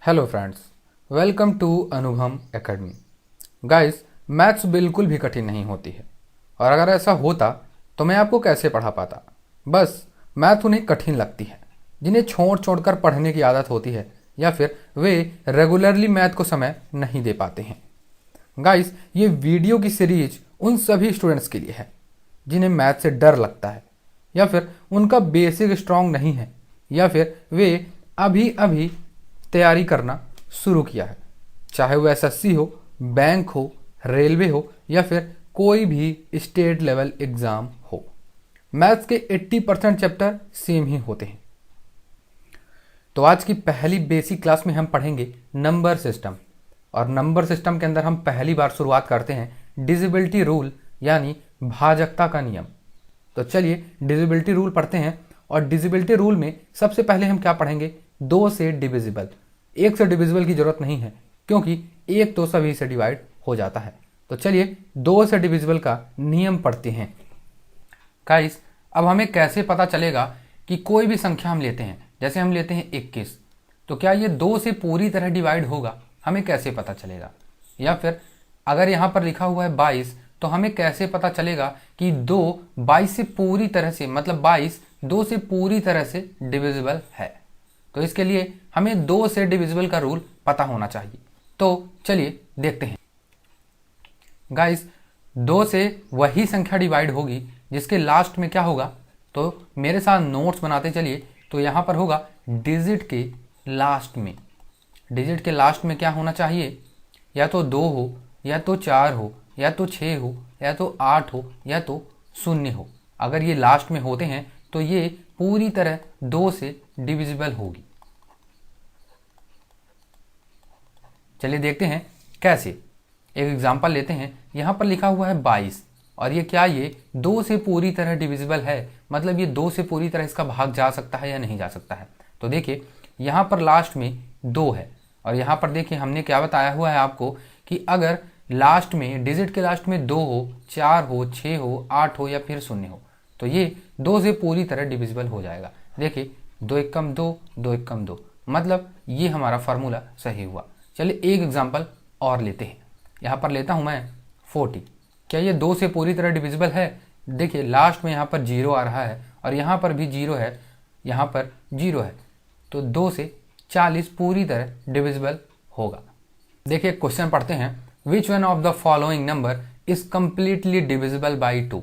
Hello friends, welcome to अनुभव academy. Guys, maths बिल्कुल भी कठिन नहीं होती है, और अगर ऐसा होता तो मैं आपको कैसे पढ़ा पाता। बस मैथ उन्हें कठिन लगती है जिन्हें छोड़ छोड़ कर पढ़ने की आदत होती है, या फिर वे रेगुलरली मैथ को समय नहीं दे पाते हैं। गाइस, ये वीडियो की सीरीज उन सभी स्टूडेंट्स के लिए है जिन्हें मैथ से डर लगता है, या फिर उनका बेसिक स्ट्रांग नहीं है, या फिर वे अभी अभी तैयारी करना शुरू किया है। चाहे वो एसएससी हो, बैंक हो, रेलवे हो, या फिर कोई भी स्टेट लेवल एग्जाम हो, मैथ्स के 80% चैप्टर सेम ही होते हैं। तो आज की पहली बेसिक क्लास में हम पढ़ेंगे नंबर सिस्टम, और नंबर सिस्टम के अंदर हम पहली बार शुरुआत करते हैं डिविजिबिलिटी रूल, यानी भाजकता का नियम। तो चलिए डिविजिबिलिटी रूल पढ़ते हैं। और डिविजिबिलिटी रूल में सबसे पहले हम क्या पढ़ेंगे? दो से डिविजिबल। एक से डिविजिबल की जरूरत नहीं है, क्योंकि एक तो सभी से डिवाइड हो जाता है। तो चलिए दो से डिविजिबल का नियम पढ़ते हैं। गाइस, अब हमें कैसे पता चलेगा कि कोई भी संख्या हम लेते हैं, जैसे हम लेते हैं 21, तो क्या ये दो से पूरी तरह डिवाइड होगा? हमें कैसे पता चलेगा? या फिर अगर यहाँ पर लिखा हुआ है 22, तो हमें कैसे पता चलेगा कि 22 से पूरी तरह से, मतलब 22 2 से पूरी तरह से डिविजिबल है? तो इसके लिए हमें 2 से डिविजिबल का रूल पता होना चाहिए। तो चलिए देखते हैं। गाइस, 2 से वही संख्या डिवाइड होगी जिसके लास्ट में क्या होगा? तो मेरे साथ नोट्स बनाते चलिए। तो यहाँ पर होगा डिजिट के लास्ट में। डिजिट के लास्ट में क्या होना चाहिए? या तो 2 हो, या तो 4 हो, या तो 6 हो, या तो 8 हो, या तो 0 हो। अगर ये लास्ट में होते हैं तो ये पूरी तरह 2 से डिविजिबल होगी। चलिए देखते हैं कैसे। एक एग्जांपल लेते हैं। यहाँ पर लिखा हुआ है 22, और ये क्या, ये 2 से पूरी तरह डिविजिबल है, मतलब ये 2 से पूरी तरह इसका भाग जा सकता है या नहीं जा सकता है। तो देखिए यहाँ पर लास्ट में 2 है, और यहाँ पर देखिए हमने क्या बताया हुआ है आपको कि अगर लास्ट में, डिजिट के लास्ट में 2 हो, 4 हो, 6 हो, 8 हो, या फिर 0 हो, तो ये 2 से पूरी तरह डिविजिबल हो जाएगा। देखिए 2 एकम 2, 2 एकम 2, मतलब ये हमारा फार्मूला सही हुआ। चलिए एक एग्जांपल और लेते हैं। यहाँ पर लेता हूँ मैं 40। क्या ये 2 से पूरी तरह डिविजिबल है? देखिए लास्ट में यहाँ पर 0 आ रहा है, और यहाँ पर भी 0 है, यहाँ पर 0 है, तो 2 से 40 पूरी तरह डिविजिबल होगा। देखिए क्वेश्चन पढ़ते हैं। Which one of the following number is completely divisible by 2?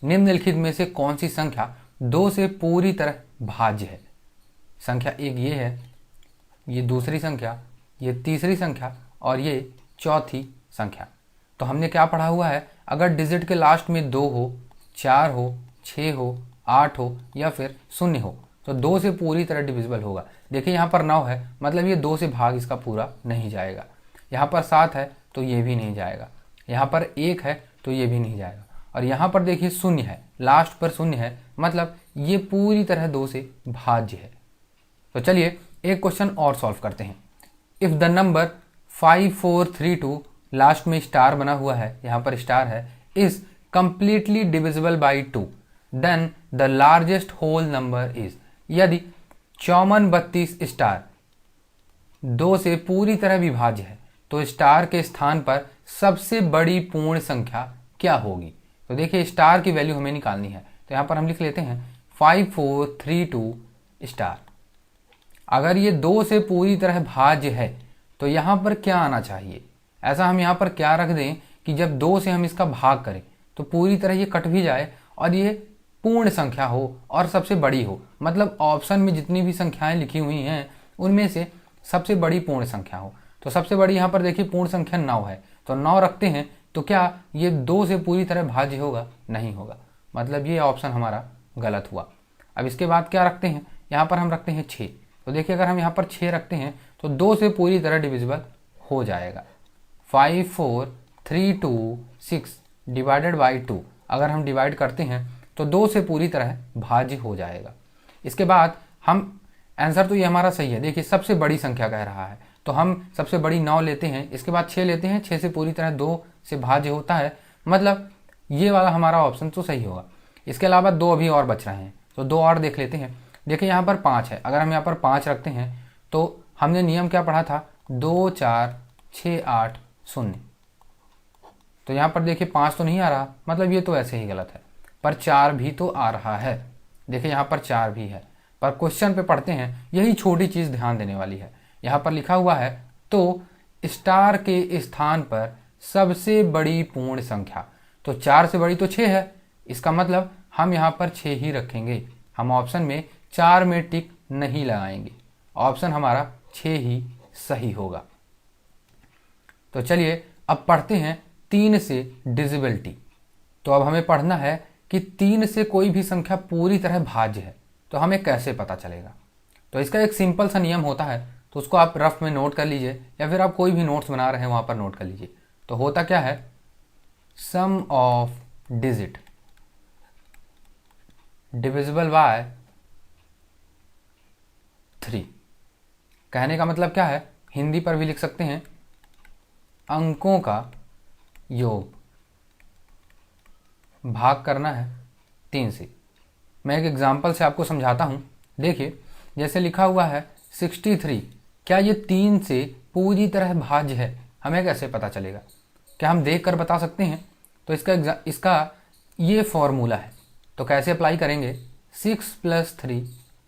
निम्नलिखित में से कौन सी संख्या 2 से पूरी तरह भाज्य है? संख्या एक ये है, ये दूसरी संख्या, ये तीसरी संख्या, और ये चौथी संख्या। तो हमने क्या पढ़ा हुआ है? अगर डिजिट के लास्ट में 2 हो, 4 हो, 6 हो, 8 हो, या फिर 0 हो, तो 2 से पूरी तरह डिविजिबल होगा। देखिए यहाँ पर 9 है, मतलब ये 2 से भाग इसका पूरा नहीं जाएगा। यहाँ पर 7 है तो ये भी नहीं जाएगा। यहाँ पर 1 है तो ये भी नहीं जाएगा। और यहाँ पर देखिए 0 है, लास्ट पर 0 है, मतलब ये पूरी तरह 2 से भाज्य है। तो चलिए एक क्वेश्चन और सॉल्व करते हैं। इफ द नंबर 5432, लास्ट में स्टार बना हुआ है, यहाँ पर स्टार है, is completely divisible by 2, then the largest whole number is. यदि 5432 स्टार 2 से पूरी तरह विभाज्य है, तो स्टार के स्थान पर सबसे बड़ी पूर्ण संख्या क्या होगी? तो देखिए स्टार की वैल्यू हमें निकालनी है, तो यहाँ पर हम लिख लेते हैं 5432 स्टार। अगर ये 2 से पूरी तरह भाज्य है तो यहाँ पर क्या आना चाहिए? ऐसा हम यहाँ पर क्या रख दें कि जब 2 से हम इसका भाग करें तो पूरी तरह ये कट भी जाए, और ये पूर्ण संख्या हो और सबसे बड़ी हो, मतलब ऑप्शन में जितनी भी संख्याएं लिखी हुई हैं उनमें से सबसे बड़ी पूर्ण संख्या हो। तो सबसे बड़ी यहाँ पर देखिए पूर्ण संख्या 9 है, तो 9 रखते हैं, तो क्या ये 2 से पूरी तरह भाज्य होगा? नहीं होगा, मतलब ये ऑप्शन हमारा गलत हुआ। अब इसके बाद क्या रखते हैं? यहाँ पर हम रखते हैं 6। तो देखिए अगर हम यहाँ पर 6 रखते हैं तो 2 से पूरी तरह डिविजिबल हो जाएगा। 5436 डिवाइडेड बाई 2 अगर हम डिवाइड करते हैं तो 2 से पूरी तरह भाज्य हो जाएगा। इसके बाद हम, आंसर तो ये हमारा सही है। देखिए सबसे बड़ी संख्या कह रहा है, तो हम सबसे बड़ी 9 लेते हैं, इसके बाद 6 लेते हैं, 6 से पूरी तरह 2 से भाज्य होता है, मतलब ये वाला हमारा ऑप्शन तो सही होगा। इसके अलावा 2 अभी और बच रहे हैं, तो 2 और देख लेते हैं। देखिए यहाँ पर 5 है, अगर हम यहाँ पर 5 रखते हैं तो हमने नियम क्या पढ़ा था, 2 4 6 8 0। तो यहाँ पर देखिए 5 तो नहीं आ रहा, मतलब ये तो ऐसे ही गलत है, पर 4 भी तो आ रहा है। देखिए यहाँ पर 4 भी है, पर क्वेश्चन पे पढ़ते हैं, यही छोटी चीज़ ध्यान देने वाली है। यहाँ पर लिखा हुआ है तो स्टार के स्थान पर सबसे बड़ी पूर्ण संख्या, तो 4 से बड़ी तो 6 है, इसका मतलब हम यहाँ पर 6 ही रखेंगे। हम ऑप्शन में 4 में टिक नहीं लगाएंगे, ऑप्शन हमारा 6 ही सही होगा। तो चलिए अब पढ़ते हैं 3 से डिविजिबिलिटी। तो अब हमें पढ़ना है कि 3 से कोई भी संख्या पूरी तरह भाज्य है, तो हमें कैसे पता चलेगा। तो इसका एक सिंपल सा नियम होता है, तो उसको आप रफ में नोट कर लीजिए, या फिर आप कोई भी नोट्स बना रहे हैं वहाँ पर नोट कर लीजिए। तो होता क्या है, सम ऑफ डिजिट डिविजिबल बाय 3। कहने का मतलब क्या है, हिंदी पर भी लिख सकते हैं, अंकों का योग भाग करना है 3 से। मैं एक एग्जांपल से आपको समझाता हूँ। देखिए जैसे लिखा हुआ है 63, क्या ये 3 से पूरी तरह भाज्य है, हमें कैसे पता चलेगा, क्या हम देख कर बता सकते हैं। तो इसका ये फॉर्मूला है, तो कैसे अप्लाई करेंगे, 6 + 3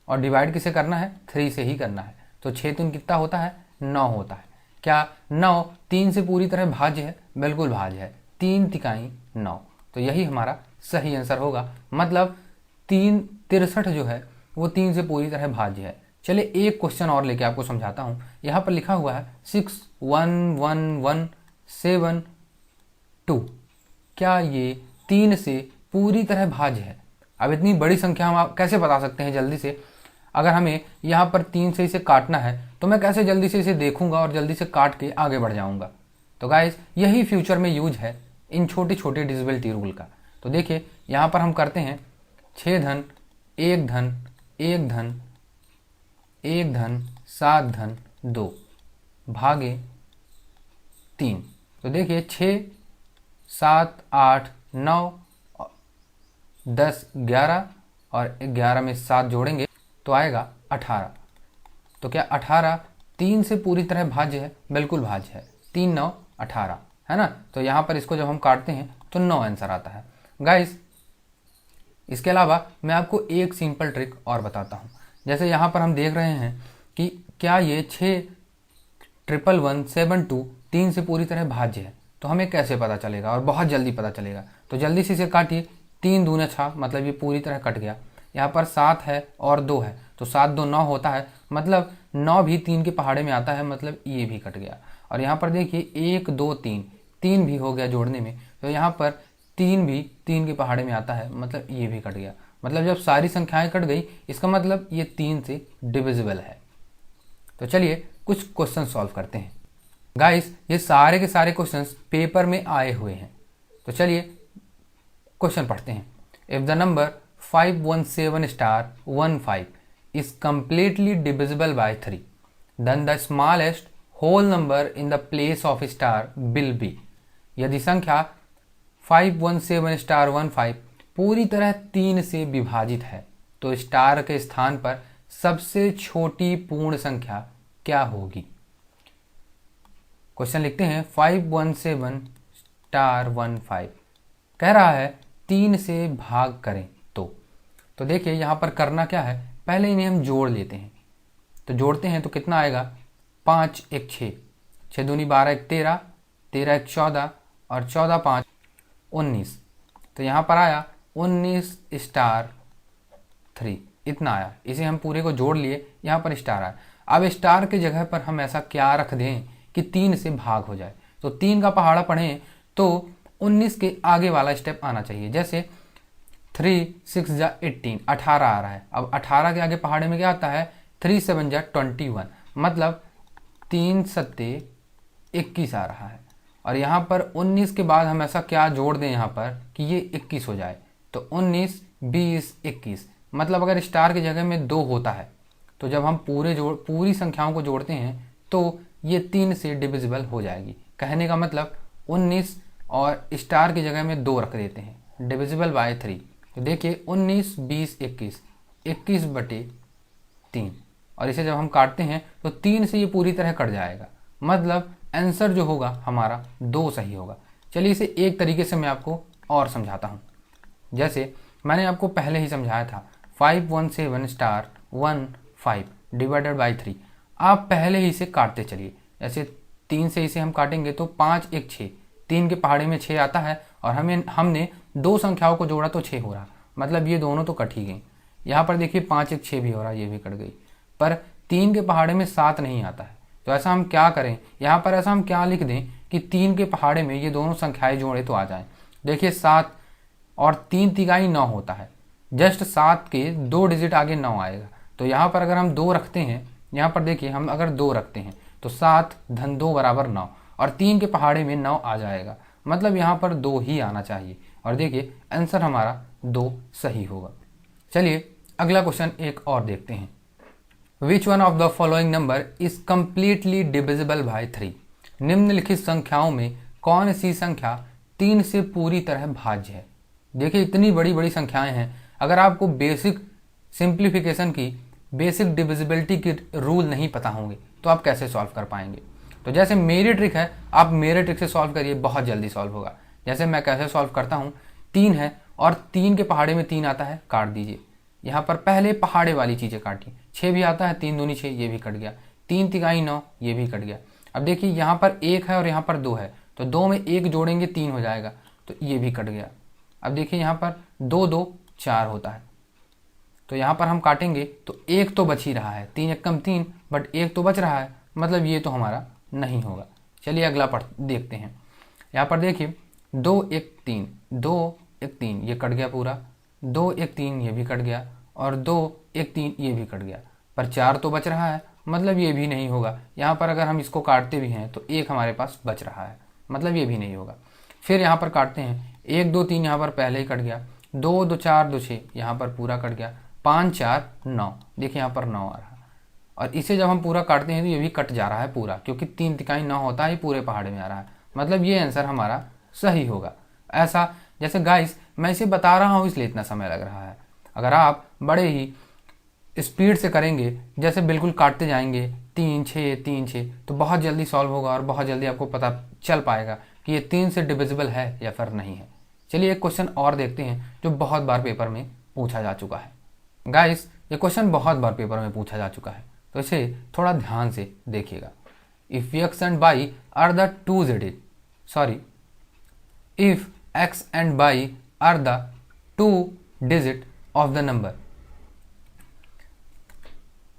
और डिवाइड किसे करना है, 3 से ही करना है। तो 6 3 कितना होता है, 9 होता है। क्या 9 3 से पूरी तरह भाज्य है, बिल्कुल भाज्य है, 3 तिकाई 9। तो यही हमारा सही आंसर होगा, मतलब 3 63 जो है वो 3 से पूरी तरह भाज्य है। चलिए एक क्वेश्चन और लेके आपको समझाता हूँ। यहाँ पर लिखा हुआ है 6 1 1 1 7 2, क्या ये 3 से पूरी तरह भाज्य है। अब इतनी बड़ी संख्या हम आप कैसे बता सकते हैं जल्दी से, अगर हमें यहाँ पर 3 से इसे काटना है तो मैं कैसे जल्दी से इसे देखूंगा और जल्दी से काट के आगे बढ़ जाऊंगा। तो गाइस यही फ्यूचर में यूज है इन छोटे छोटे डिविजिबिलिटी रूल का। तो देखिए यहाँ पर हम करते हैं 6 धन 1 धन 1 धन 1 धन 7 धन 2 भागे 3। तो देखिए 6 7 8 9 10 11 और 11 में 7 जोड़ेंगे तो आएगा 18। तो क्या 18 3 से पूरी तरह भाज्य है, बिल्कुल भाज्य है, 3 9 18 है ना। तो यहाँ पर इसको जब हम काटते हैं तो 9 आंसर आता है। गाइस इसके अलावा मैं आपको एक सिंपल ट्रिक और बताता हूँ। जैसे यहाँ पर हम देख रहे हैं कि क्या ये 6 1 1 7 2 3 से पूरी तरह भाज्य है, तो हमें कैसे पता चलेगा, और बहुत जल्दी पता चलेगा। तो जल्दी से इसे काटिए, 3 दूने 6, मतलब ये पूरी तरह कट गया। यहाँ पर 7 है और 2 है, तो 7 2 9 होता है, मतलब 9 भी 3 के पहाड़े में आता है, मतलब ये भी कट गया। और यहाँ पर देखिए 1 2 3 3 भी हो गया जोड़ने में, तो यहाँ पर 3 भी 3 के पहाड़े में आता है, मतलब ये भी कट गया। मतलब जब सारी संख्याएं कट गई इसका मतलब ये 3 से डिविजिबल है। तो चलिए कुछ क्वेश्चन सॉल्व करते हैं। गाइस ये सारे के सारे क्वेश्चंस पेपर में आए हुए हैं। तो चलिए क्वेश्चन पढ़ते हैं। If the number 517*15 is completely divisible by 3, then the smallest whole number in the place of star will be। यदि संख्या 517*15 पूरी तरह 3 से विभाजित है तो स्टार के स्थान पर सबसे छोटी पूर्ण संख्या क्या होगी। क्वेश्चन लिखते हैं 517*15 कह रहा है 3 से भाग करें तो देखिए यहाँ पर करना क्या है, पहले इन्हें हम जोड़ लेते हैं। तो जोड़ते हैं तो कितना आएगा, 5 1 6 6 दूनी 12 1 13 13 1 14 और 14 5 19। तो यहाँ पर आया 19*3, इतना आया। इसे हम पूरे को जोड़ लिए, यहाँ पर स्टार आया। अब स्टार के जगह पर हम ऐसा क्या रख दें कि 3 से भाग हो जाए। तो 3 का पहाड़ा पढ़ें तो 19 के आगे वाला स्टेप आना चाहिए। जैसे 3 6 जा 18 18 आ रहा है। अब 18 के आगे पहाड़े में क्या आता है, 3 7 जा 21, मतलब 3 7 21 आ रहा है। और यहाँ पर 19 के बाद हम ऐसा क्या जोड़ दें यहाँ पर कि ये 21 हो जाए। तो 19 20 21, मतलब अगर स्टार की जगह में 2 होता है तो जब हम पूरी संख्याओं को जोड़ते हैं तो ये 3 से डिविजिबल हो जाएगी। कहने का मतलब 19 और स्टार की जगह में 2 रख देते हैं, डिविजिबल बाय 3। तो देखिए 19 20 21 21/3, और इसे जब हम काटते हैं तो 3 से ये पूरी तरह कट जाएगा, मतलब आंसर जो होगा हमारा 2 सही होगा। चलिए इसे एक तरीके से मैं आपको और समझाता हूँ। जैसे मैंने आपको पहले ही समझाया था 517 स्टार 15 डिवाइडेड बाई 3। आप पहले ही इसे काटते चलिए। जैसे 3 से इसे हम काटेंगे तो 5 1 6, 3 के पहाड़े में 6 आता है और हमने 2 संख्याओं को जोड़ा तो 6 हो रहा, मतलब ये दोनों तो कट ही गई। यहाँ पर देखिए 5 1 6 भी हो रहा, ये भी कट गई, पर 3 के पहाड़े में 7 नहीं आता है। तो ऐसा हम क्या करें, यहाँ पर ऐसा हम क्या लिख दें कि 3 के पहाड़े में ये दोनों संख्याएं जोड़े तो आ जाएं। देखिए 7 और 3 तिगाई 9 होता है, जस्ट 7 के 2 डिजिट आगे 9 आएगा। तो यहाँ पर अगर हम 2 रखते हैं, यहाँ पर देखिए हम अगर 2 रखते हैं तो 7 धन 2 बराबर 9 और 3 के पहाड़े में 9 आ जाएगा, मतलब यहाँ पर 2 ही आना चाहिए। और देखिए आंसर हमारा 2 सही होगा। चलिए अगला क्वेश्चन एक और देखते हैं। Which one of the following number is completely divisible bye 3? निम्नलिखित संख्याओं में कौन सी संख्या 3 से पूरी तरह भाज्य है? देखिए इतनी बड़ी बड़ी संख्याएं हैं, अगर आपको बेसिक सिंप्लीफिकेशन की, बेसिक डिविजिबिलिटी की रूल नहीं पता होंगे तो आप कैसे सॉल्व कर पाएंगे। तो जैसे मेरी ट्रिक है, आप मेरे ट्रिक से सॉल्व करिए, बहुत जल्दी सॉल्व होगा। जैसे मैं कैसे सॉल्व करता हूँ, 3 है और 3 के पहाड़े में 3 आता है, काट दीजिए। यहाँ पर पहले पहाड़े वाली चीज़ें काटी, 6 भी आता है, 3 दूनी 6, ये भी कट गया, 3 तिगाई 9, ये भी कट गया। अब देखिए यहाँ पर 1 है और यहाँ पर 2 है, तो 2 में 1 जोड़ेंगे 3 हो जाएगा, तो ये भी कट गया। अब देखिए यहाँ पर 2 2 4 होता है, तो यहाँ पर हम काटेंगे तो 1 तो बच ही रहा है, 3 एकम 3, बट 1 तो बच रहा है, मतलब ये तो हमारा नहीं होगा। चलिए अगला देखते हैं। यहाँ पर देखिए 2 1 3, 2 1 3, ये कट गया पूरा, 2 1 3, ये भी कट गया, और 2 1 3, ये भी कट गया, पर 4 तो बच रहा है, मतलब ये भी नहीं होगा। यहाँ पर अगर हम इसको काटते भी हैं तो 1 हमारे पास बच रहा है, मतलब ये भी नहीं होगा। फिर यहाँ पर काटते हैं, 1 2 3 यहाँ पर पहले ही कट गया, 2 2 4 2 6, यहाँ पर पूरा कट गया, 5 4 9, देखिए यहाँ पर 9 आ रहा है। और इसे जब हम पूरा काटते हैं तो ये भी कट जा रहा है पूरा, क्योंकि 3 तिकाई 9 होता है, पूरे पहाड़े में आ रहा है, मतलब ये आंसर हमारा सही होगा। ऐसा जैसे गाइस मैं इसे बता रहा हूँ इसलिए इतना समय लग रहा है, अगर आप बड़े ही स्पीड से करेंगे, जैसे बिल्कुल काटते जाएंगे 3 6 3 6, तो बहुत जल्दी सॉल्व होगा और बहुत जल्दी आपको पता चल पाएगा कि ये 3 से डिविजिबल है या फिर नहीं है। चलिए एक क्वेश्चन और देखते हैं जो बहुत बार पेपर में पूछा जा चुका है। गाइस ये क्वेश्चन बहुत बार पेपर में पूछा जा चुका है, तो इसे थोड़ा ध्यान से देखिएगा। If X and y are the two digit, sorry, if X and y are the 2 digit of the number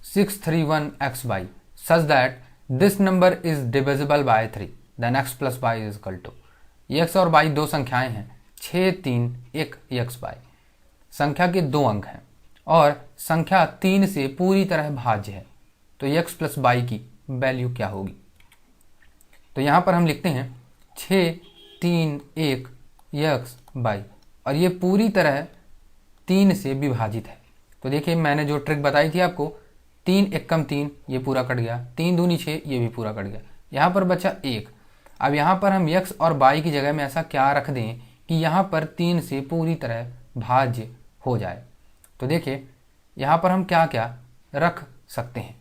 631x by such that this number is divisible by 3, then x plus y is equal to, x और y 2 संख्याएं हैं, 6 3 1 x by, संख्या के 2 अंक हैं और संख्या 3 से पूरी तरह भाज्य है, तो x प्लस y की वैल्यू क्या होगी। तो यहाँ पर हम लिखते हैं 6 3 1 x by, और ये पूरी तरह 3 से विभाजित है। तो देखिए मैंने जो ट्रिक बताई थी आपको, 3 एकम 3, ये पूरा कट गया, 3 दूनी 6, ये भी पूरा कट गया, यहाँ पर बचा 1। अब यहाँ पर हम x और y की जगह में ऐसा क्या रख दें कि यहाँ पर 3 से पूरी तरह भाज्य हो जाए। तो देखिए यहाँ पर हम क्या क्या रख सकते हैं।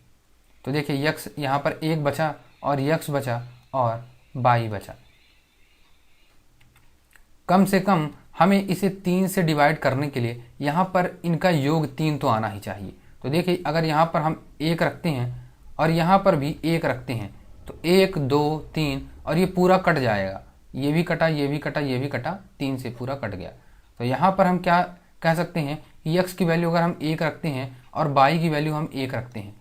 तो देखिए x यहाँ पर 1 बचा और x बचा और y बचा। कम से कम हमें इसे 3 से डिवाइड करने के लिए यहाँ पर इनका योग 3 तो आना ही चाहिए। तो देखिए अगर यहाँ पर हम 1 रखते हैं और यहाँ पर भी 1 रखते हैं तो 1 2 3, और ये पूरा कट जाएगा, ये भी कटा, ये भी कटा, ये भी कटा, 3 से पूरा कट गया। तो यहाँ पर हम क्या कह सकते हैं कि x की वैल्यू अगर हम 1 रखते हैं और y की वैल्यू हम 1 रखते हैं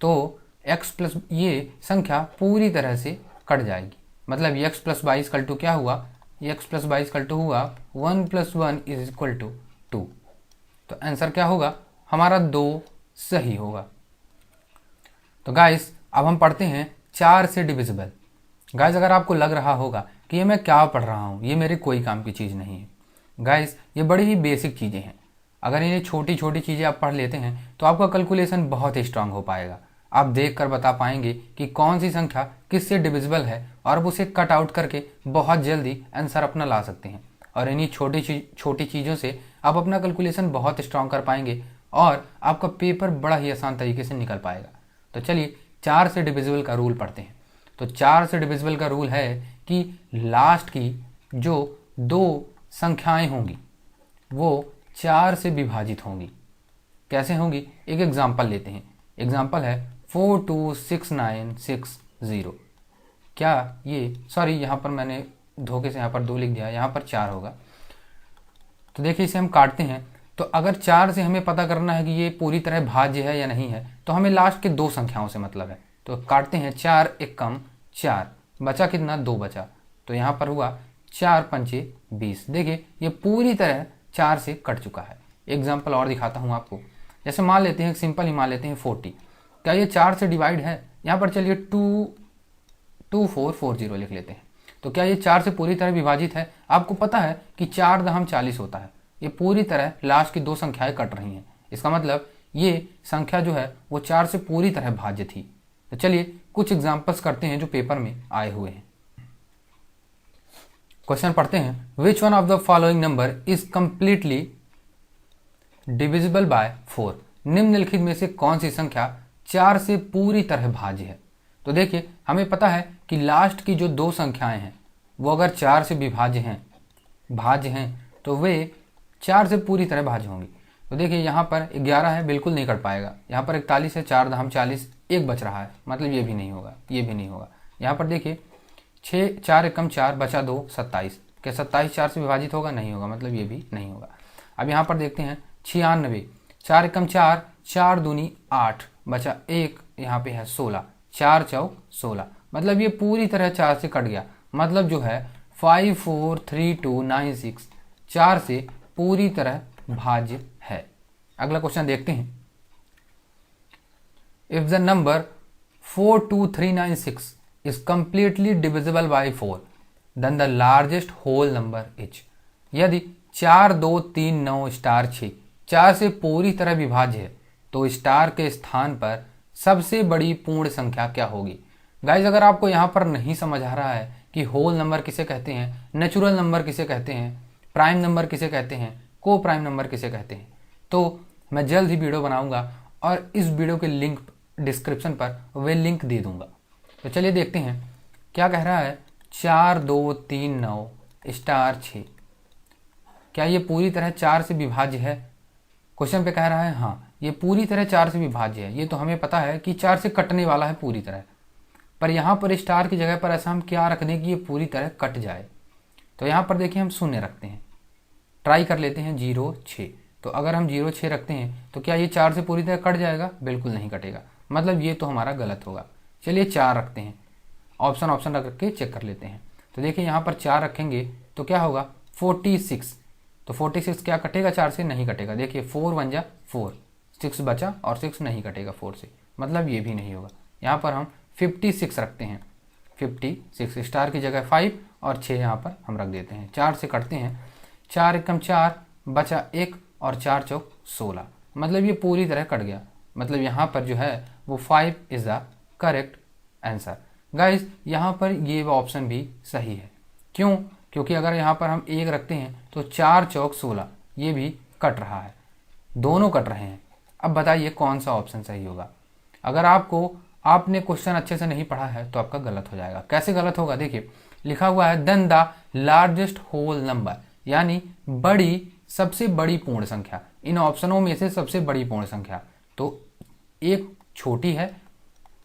तो x प्लस ये संख्या पूरी तरह से कट जाएगी, मतलब x plus y equal to क्या हुआ, x plus y equal to हुआ 1 प्लस 1 इज इक्वल टू 2। तो आंसर क्या होगा हमारा 2 सही होगा। तो गाइस अब हम पढ़ते हैं 4 से डिविजिबल। गाइस अगर आपको लग रहा होगा कि ये मैं क्या पढ़ रहा हूँ, ये मेरे कोई काम की चीज़ नहीं है, गाइस ये बड़ी ही बेसिक चीज़ें हैं। अगर इन्हें छोटी छोटी चीज़ें आप पढ़ लेते हैं तो आपका कैलकुलेशन बहुत ही स्ट्रांग हो पाएगा। आप देख कर बता पाएंगे कि कौन सी संख्या किससे डिविजिबल है और आप उसे कट आउट करके बहुत जल्दी आंसर अपना ला सकते हैं। और इन्हीं छोटी चीज़ों से आप अपना कैलकुलेशन बहुत स्ट्रांग कर पाएंगे और आपका पेपर बड़ा ही आसान तरीके से निकल पाएगा। तो चलिए 4 से डिविजिबल का रूल पढ़ते हैं। तो 4 से डिविजिबल का रूल है कि लास्ट की जो 2 संख्याएं होंगी वो 4 से विभाजित होंगी। कैसे होंगी, एक एग्जाम्पल लेते हैं। एग्जाम्पल है 426960। क्या ये, सॉरी यहाँ पर मैंने धोखे से यहाँ पर 2 लिख दिया, यहाँ पर 4 होगा। तो देखिए इसे हम काटते हैं। तो अगर 4 से हमें पता करना है कि ये पूरी तरह भाज्य है या नहीं है, तो हमें लास्ट के 2 संख्याओं से मतलब है। तो काटते हैं, 4 एकम 4, बचा कितना, 2 बचा। तो यहाँ पर हुआ 4 पंचे 20। देखिए ये पूरी तरह 4 से कट चुका है। एग्जाम्पल और दिखाता हूँ आपको। जैसे मान लेते हैं, सिंपल ही मान लेते हैं 40। क्या ये 4 से डिवाइड है? यहाँ पर चलिए 2440 लिख लेते हैं। तो क्या ये 4 से पूरी तरह विभाजित है? आपको पता है कि 4 दहम 40 होता है। ये पूरी तरह लास्ट की 2 संख्याएं कट रही हैं। इसका मतलब ये संख्या जो है वो 4 से पूरी तरह भाज्य थी। तो चलिए कुछ एग्जाम्पल्स करते हैं जो पेपर में आए हुए हैं। क्वेश्चन पढ़ते हैं, which one of the following number is completely divisible by 4। निम्नलिखित में से कौन सी संख्या 4 से पूरी तरह भाज्य है? तो देखिए हमें पता है कि लास्ट की जो 2 संख्याएं हैं वो अगर 4 से भाज्य हैं तो वे 4 से पूरी तरह भाज्य होंगी। तो देखिए यहाँ पर 11 है, बिल्कुल नहीं कट पाएगा। यहाँ पर 41 है, 4 दहम 40, 1 बच रहा है, मतलब ये भी नहीं होगा, ये भी नहीं होगा। यहाँ पर देखिए 4 एकम 4, बचा 2, 27। क्या 27 4 से विभाजित होगा? नहीं होगा, मतलब ये भी नहीं होगा। अब यहाँ पर देखते हैं 96, 4 एकम 4, 4 दूनी 8, बचा 1, यहाँ पे है 16, 4 चौक 16, मतलब ये पूरी तरह 4 से कट गया। मतलब जो है 543296 4 से पूरी तरह भाज्य है। अगला क्वेश्चन देखते हैं, if the number 42396 is completely divisible by 4 then the largest whole number is. यदि 4239*6 4 से पूरी तरह विभाज्य है तो स्टार के स्थान पर सबसे बड़ी पूर्ण संख्या क्या होगी? गाइज अगर आपको यहाँ पर नहीं समझ आ रहा है कि होल नंबर किसे कहते हैं, नेचुरल नंबर किसे कहते हैं, प्राइम नंबर किसे कहते हैं, को प्राइम नंबर किसे कहते हैं, तो मैं जल्द ही वीडियो बनाऊंगा और इस वीडियो के लिंक डिस्क्रिप्शन पर वे लिंक दे दूंगा। तो चलिए देखते हैं क्या कह रहा है। 4239*6 क्या ये पूरी तरह 4 से विभाज्य है? क्वेश्चन पे कह रहा है हाँ ये पूरी तरह 4 से विभाज्य है। ये तो हमें पता है कि 4 से कटने वाला है पूरी तरह, पर यहाँ पर स्टार की जगह पर ऐसा हम क्या रख दें कि ये पूरी तरह कट जाए। तो यहाँ पर देखिए हम शून्य रखते हैं, ट्राई कर लेते हैं 06। तो अगर हम 06 रखते हैं तो क्या ये 4 से पूरी तरह कट जाएगा? बिल्कुल नहीं कटेगा, मतलब ये तो हमारा गलत होगा। चलिए 4 रखते हैं, ऑप्शन रख के चेक कर लेते हैं। तो देखिए यहाँ पर 4 रखेंगे तो क्या होगा 46। तो 46 क्या कटेगा 4 से? नहीं कटेगा। देखिए 4 1 जा 4, 6 बचा और 6 नहीं कटेगा 4 से, मतलब ये भी नहीं होगा। यहाँ पर हम 56 रखते हैं, 56 स्टार की जगह 5 और 6 यहाँ पर हम रख देते हैं। 4 से कटते हैं, 4 एकम 4, बचा 1 और 4 चौक 16, मतलब ये पूरी तरह कट गया। मतलब यहाँ पर जो है वो 5 is the correct answer. Guys यहाँ पर ये ऑप्शन भी सही है। क्यों? क्योंकि अगर यहाँ पर हम 1 रखते हैं तो 4 चौक 16 ये भी कट रहा है, दोनों कट रहे हैं। अब बताइए कौन सा ऑप्शन सही होगा? अगर आपने क्वेश्चन अच्छे से नहीं पढ़ा है तो आपका गलत हो जाएगा। कैसे गलत होगा? देखिए लिखा हुआ है then the largest whole number, यानी सबसे बड़ी पूर्ण संख्या। इन ऑप्शनों में से सबसे बड़ी पूर्ण संख्या, तो एक छोटी है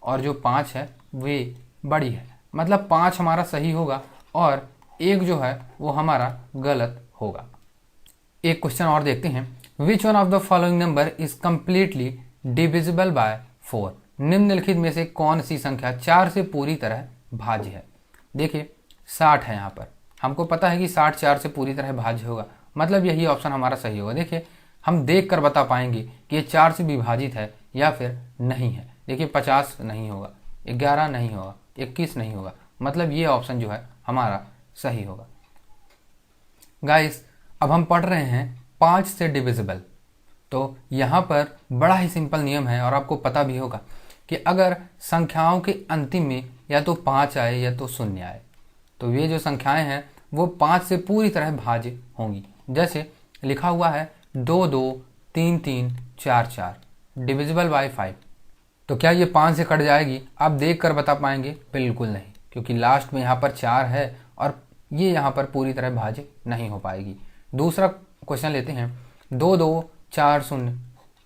और जो 5 है वे बड़ी है, मतलब 5 हमारा सही होगा और 1 जो है वो हमारा गलत होगा। एक क्वेश्चन और देखते हैं, which one of the following number is completely divisible by 4। निम्नलिखित में से कौन सी संख्या 4 से पूरी तरह भाज्य है? देखिए 60 है, यहाँ पर हमको पता है कि 60 4 से पूरी तरह भाज्य होगा, मतलब यही ऑप्शन हमारा सही होगा। देखिए हम देख कर बता पाएंगे कि ये 4 से विभाजित है या फिर नहीं है। देखिए 50 नहीं होगा, 11 नहीं होगा, 21 नहीं होगा, मतलब ये ऑप्शन जो है हमारा सही होगा। गाइस अब हम पढ़ रहे हैं 5 से डिविजिबल। तो यहाँ पर बड़ा ही सिंपल नियम है और आपको पता भी होगा कि अगर संख्याओं के अंतिम में या तो 5 आए या तो 0 आए तो ये जो संख्याएं हैं वो 5 से पूरी तरह भाज्य होंगी। जैसे लिखा हुआ है 2 2 3 3 4 4 डिविजिबल बाय 5। तो क्या ये 5 से कट जाएगी? आप देख कर बता पाएंगे? बिल्कुल नहीं, क्योंकि लास्ट में यहाँ पर 4 है और ये यहाँ पर पूरी तरह भाज्य नहीं हो पाएगी। दूसरा क्वेश्चन लेते हैं। 2 2 4 0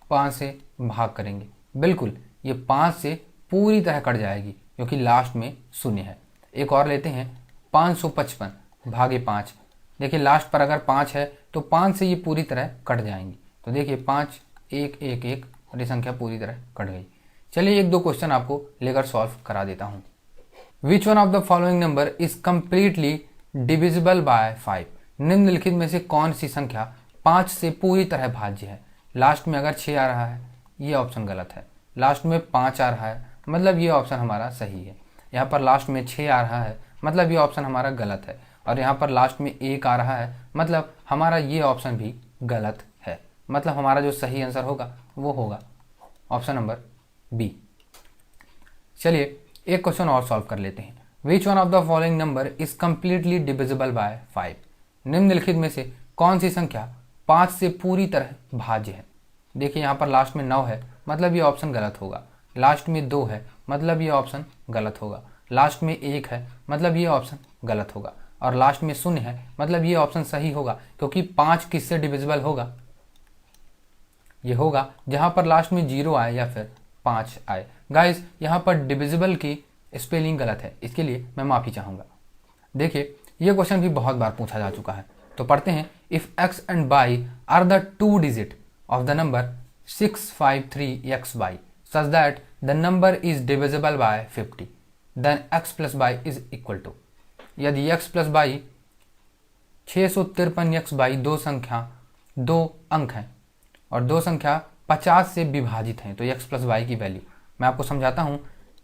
5 से भाग करेंगे, बिल्कुल ये 5 से पूरी तरह कट जाएगी क्योंकि लास्ट में 0 है। एक और लेते हैं 555 भागे 5। देखिए लास्ट पर अगर 5 है तो 5 से ये पूरी तरह कट जाएंगी। तो देखिए 5 1 1 1 और ये संख्या पूरी तरह कट गई। चलिए 1 2 क्वेश्चन आपको लेकर सॉल्व करा देता हूँ। Which one of the following number is completely divisible bye 5? निम्नलिखित में से कौन सी संख्या 5 से पूरी तरह भाज्य है? लास्ट में अगर 6 आ रहा है ये ऑप्शन गलत है, लास्ट में 5 आ रहा है मतलब ये ऑप्शन हमारा सही है। यहाँ पर लास्ट में 6 आ रहा है मतलब ये ऑप्शन हमारा गलत है, और यहाँ पर लास्ट में 1 आ रहा है मतलब हमारा ये ऑप्शन भी गलत है। मतलब हमारा जो सही आंसर होगा वो होगा ऑप्शन नंबर बी। चलिए एक क्वेश्चन और सॉल्व कर लेते हैं। Which one of the following number is completely divisible bye 5? निम्नलिखित में से कौन सी संख्या 5 से पूरी तरह भाज्य है? देखिए यहाँ पर लास्ट में 9 है मतलब ये ऑप्शन गलत होगा, लास्ट में 2 है मतलब ये ऑप्शन गलत होगा, लास्ट में 1 है मतलब ये ऑप्शन गलत होगा, और लास्ट में 0 है मतलब ये ऑप्शन सही होगा। क्योंकि 5 किससे डिविजिबल होगा? ये होगा जहां पर लास्ट में 0 आए या फिर 5 आए। गाइस यहाँ पर डिविजिबल की स्पेलिंग गलत है, इसके लिए मैं माफ़ी चाहूँगा। देखिए ये क्वेश्चन भी बहुत बार पूछा जा चुका है, तो पढ़ते हैं। If x and y are the 2 digit of the number 653xy such that the number is divisible by 50, then x plus y is equal to. यदि x प्लस y 653xy दो अंक हैं और दो संख्या 50 से विभाजित हैं, तो x प्लस y की वैल्यू मैं आपको समझाता हूँ।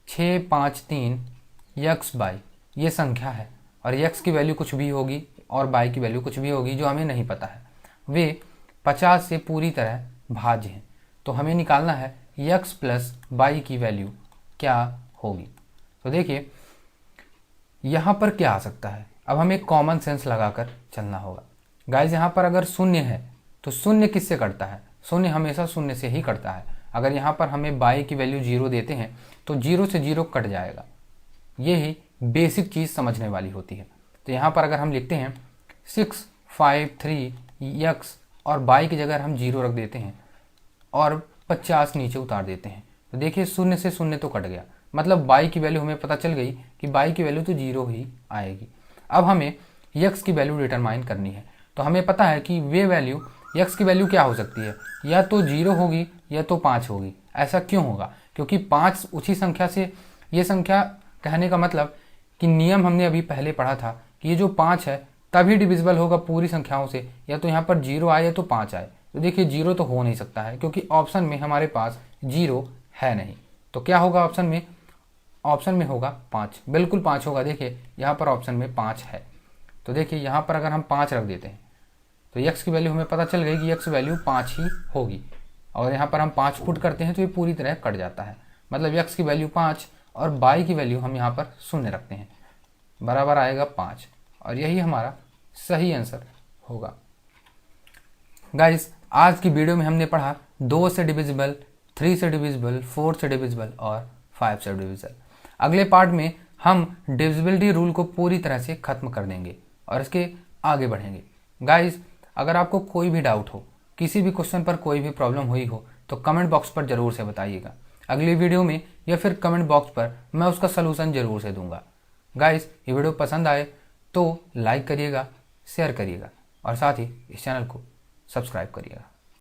653xy ये संख्या है और x की वैल्यू कुछ भी होगी और y की वैल्यू कुछ भी होगी जो हमें नहीं पता है। वे 50 से पूरी तरह भाज्य हैं, तो हमें निकालना है x प्लस y की वैल्यू क्या होगी। तो देखिए यहाँ पर क्या आ सकता है, अब हमें कॉमन सेंस लगाकर चलना होगा। गाइज यहाँ पर अगर 0 है तो 0 किससे कटता है? 0 हमेशा 0 से ही कटता है। अगर यहाँ पर हमें y की वैल्यू 0 देते हैं तो 0 से 0 कट जाएगा। यही बेसिक चीज़ समझने वाली होती है। तो यहाँ पर अगर हम लिखते हैं 653x और y की जगह हम 0 रख देते हैं और 50 नीचे उतार देते हैं, तो देखिए 0 से 0 तो कट गया, मतलब y की वैल्यू हमें पता चल गई कि y की वैल्यू तो 0 ही आएगी। अब हमें x की वैल्यू डिटरमाइन करनी है, तो हमें पता है कि वे वैल्यू x की वैल्यू क्या हो सकती है, या तो 0 होगी या तो 5 होगी। ऐसा क्यों होगा? क्योंकि 5 उसी संख्या से, ये संख्या कहने का मतलब कि नियम हमने अभी पहले पढ़ा था कि ये जो 5 है तभी डिविजिबल होगा पूरी संख्याओं से, या तो यहाँ पर 0 आए या तो 5 आए। तो देखिए 0 तो हो नहीं सकता है क्योंकि ऑप्शन में हमारे पास 0 है नहीं। तो क्या होगा ऑप्शन में? ऑप्शन में होगा 5, बिल्कुल 5 होगा। देखिए यहाँ पर ऑप्शन में 5 है, तो देखिए यहाँ पर अगर हम 5 रख देते हैं तो x की वैल्यू हमें पता चल गई कि x वैल्यू 5 ही होगी, और यहाँ पर हम 5 पुट करते हैं तो ये पूरी तरह कट जाता है। मतलब x की वैल्यू 5 और y की वैल्यू हम यहाँ पर 0 रखते हैं, बराबर आएगा 5, और यही हमारा सही आंसर होगा। गाइस आज की वीडियो में हमने पढ़ा 2 से डिविजिबल, 3 से डिविजिबल, 4 से डिविजिबल और 5 से डिविजिबल। अगले पार्ट में हम डिविजिबिलिटी रूल को पूरी तरह से खत्म कर देंगे और इसके आगे बढ़ेंगे। गाइस अगर आपको कोई भी डाउट हो, किसी भी क्वेश्चन पर कोई भी प्रॉब्लम हुई हो तो कमेंट बॉक्स पर ज़रूर से बताइएगा। अगली वीडियो में या फिर कमेंट बॉक्स पर मैं उसका सलूशन ज़रूर से दूंगा। गाइस ये वीडियो पसंद आए तो लाइक करिएगा, शेयर करिएगा और साथ ही इस चैनल को सब्सक्राइब करिएगा।